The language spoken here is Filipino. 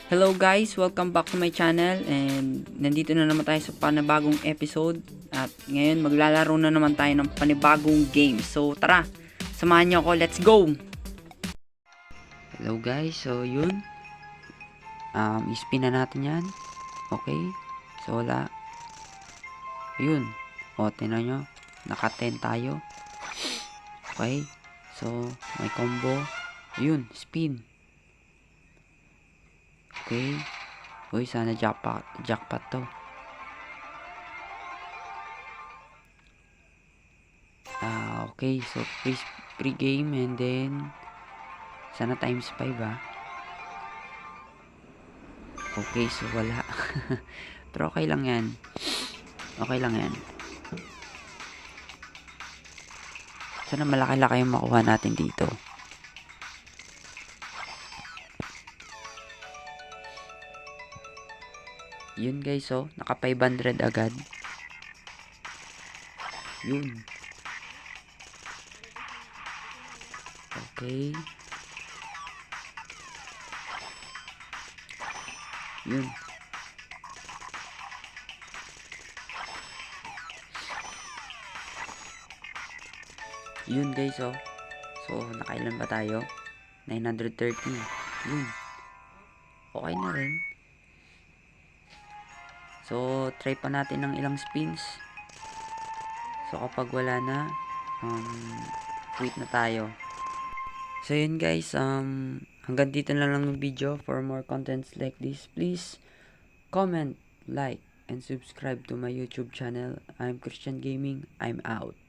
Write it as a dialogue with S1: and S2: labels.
S1: Hello guys, welcome back to my channel and nandito na naman tayo sa panibagong episode at ngayon maglalaro na naman tayo ng panibagong game. So tara, samahan niyo ako, let's go! Hello guys, so yun, ispin na natin yan. Okay, so wala. Yun, o tingnan nyo, naka 10 tayo. Okay, so may combo. Yun, spin. Okay. Uy, sana jackpot to. Okay. So, pre-game and then sana times 5 Okay, so wala. Pero okay lang yan. Okay lang yan. Sana malaki-laki yung makuha natin dito. Yun guys, so naka 500 agad. Yun. Okay. Yun. Yun guys, oh. So, nakailan ba tayo? 930. Yun. Okay na rin. So, try pa natin ng ilang spins. So, kapag wala na, quit na tayo. So, yun guys, hanggang dito na lang yung video. For more contents like this, please comment, like, and subscribe to my YouTube channel. I'm Christian Gaming. I'm out.